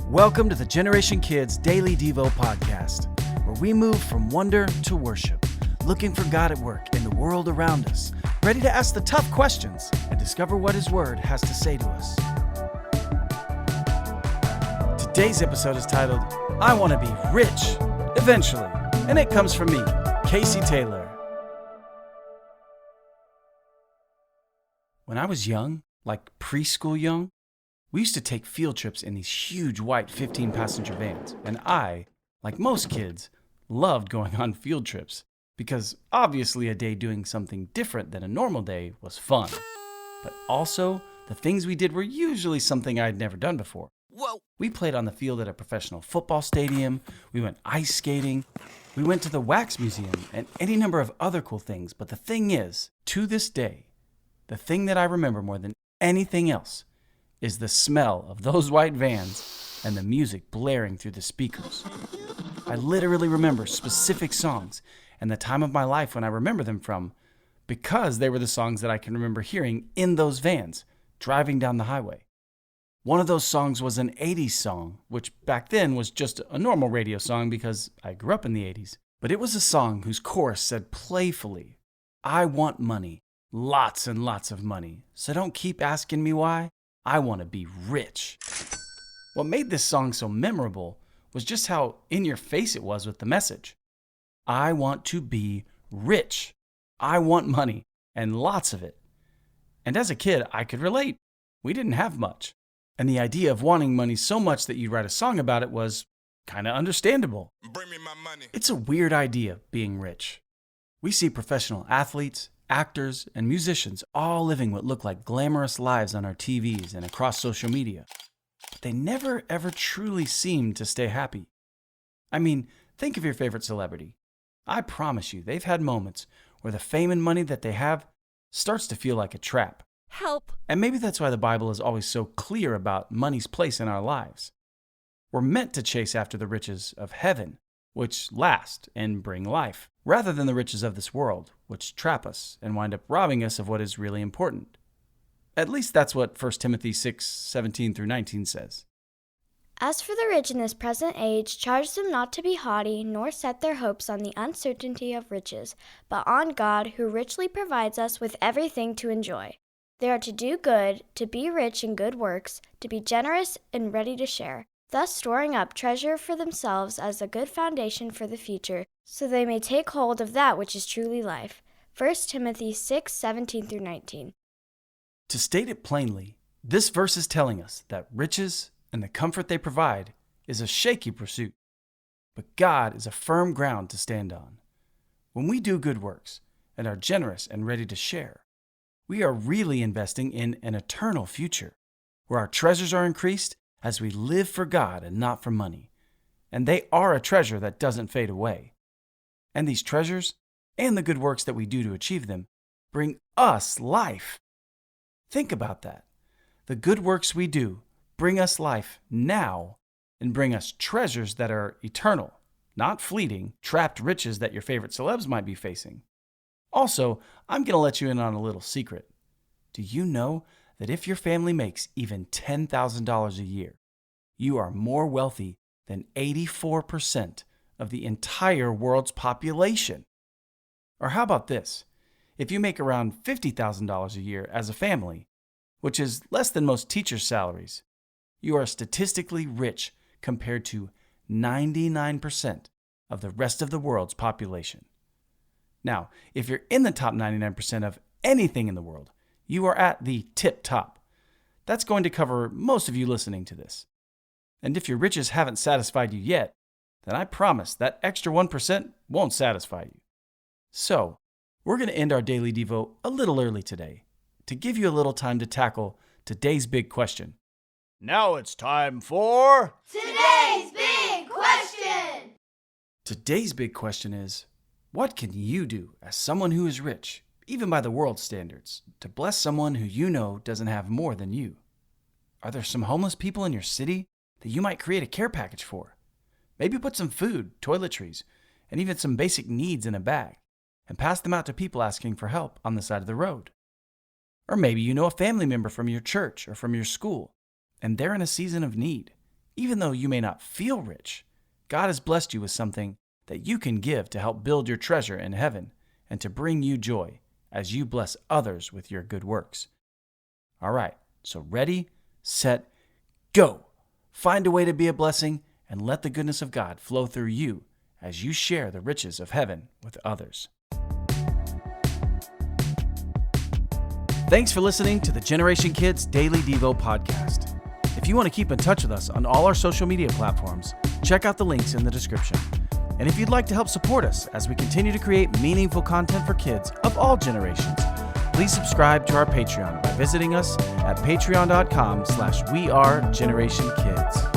Welcome to the Generation Kids Daily Devo podcast, where we move from wonder to worship, looking for God at work in the world around us, ready to ask the tough questions and discover what His Word has to say to us. Today's episode is titled, I Want to Be Rich Eventually, and it comes from me, Casey Taylor. When I was young, like preschool young, we used to take field trips in these huge white 15-passenger vans, and I, like most kids, loved going on field trips because obviously a day doing something different than a normal day was fun. But also, the things we did were usually something I'd never done before. Whoa! We played on the field at a professional football stadium, we went ice skating, we went to the wax museum, and any number of other cool things. But the thing is, to this day, the thing that I remember more than anything else is the smell of those white vans and the music blaring through the speakers. I literally remember specific songs and the time of my life when I remember them from because they were the songs that I can remember hearing in those vans, driving down the highway. One of those songs was an 80s song, which back then was just a normal radio song because I grew up in the 80s. But it was a song whose chorus said playfully, I want money, lots and lots of money, so don't keep asking me why. I want to be rich. What made this song so memorable was just how in your face it was with the message. I want to be rich. I want money, and lots of it. And as a kid, I could relate. We didn't have much. And the idea of wanting money so much that you'd write a song about it was kind of understandable. Bring me my money. It's a weird idea, being rich. We see professional athletes, actors, and musicians all living what look like glamorous lives on our TVs and across social media. But they never ever truly seem to stay happy. I mean, think of your favorite celebrity. I promise you, they've had moments where the fame and money that they have starts to feel like a trap. Help! And maybe that's why the Bible is always so clear about money's place in our lives. We're meant to chase after the riches of heaven, which last and bring life, rather than the riches of this world, which trap us and wind up robbing us of what is really important. At least that's what 1 Timothy 6:17-19 says. As for the rich in this present age, charge them not to be haughty, nor set their hopes on the uncertainty of riches, but on God, who richly provides us with everything to enjoy. They are to do good, to be rich in good works, to be generous and ready to share, thus storing up treasure for themselves as a good foundation for the future, so they may take hold of that which is truly life. 1 Timothy 6:17-19. To state it plainly, this verse is telling us that riches and the comfort they provide is a shaky pursuit, but God is a firm ground to stand on. When we do good works and are generous and ready to share, we are really investing in an eternal future, where our treasures are increased as we live for God and not for money. And they are a treasure that doesn't fade away. And these treasures, and the good works that we do to achieve them, bring us life. Think about that. The good works we do bring us life now and bring us treasures that are eternal, not fleeting, trapped riches that your favorite celebs might be facing. Also, I'm going to let you in on a little secret. Do you know that if your family makes even $10,000 a year, you are more wealthy than 84% of the entire world's population? Or how about this? If you make around $50,000 a year as a family, which is less than most teachers' salaries, you are statistically rich compared to 99% of the rest of the world's population. Now, if you're in the top 99% of anything in the world, you are at the tip top. That's going to cover most of you listening to this. And if your riches haven't satisfied you yet, then I promise that extra 1% won't satisfy you. So, we're going to end our Daily Devo a little early today to give you a little time to tackle today's big question. Now it's time for Today's Big Question! Today's big question is, what can you do as someone who is rich, even by the world's standards, to bless someone who you know doesn't have more than you? Are there some homeless people in your city that you might create a care package for? Maybe put some food, toiletries, and even some basic needs in a bag and pass them out to people asking for help on the side of the road. Or maybe you know a family member from your church or from your school, and they're in a season of need. Even though you may not feel rich, God has blessed you with something that you can give to help build your treasure in heaven and to bring you joy as you bless others with your good works. All right, so ready, set, go. Find a way to be a blessing and let the goodness of God flow through you as you share the riches of heaven with others. Thanks for listening to the Generation Kids Daily Devo podcast. If you want to keep in touch with us on all our social media platforms, check out the links in the description. And if you'd like to help support us as we continue to create meaningful content for kids of all generations, please subscribe to our Patreon by visiting us at patreon.com/wearegenerationkids.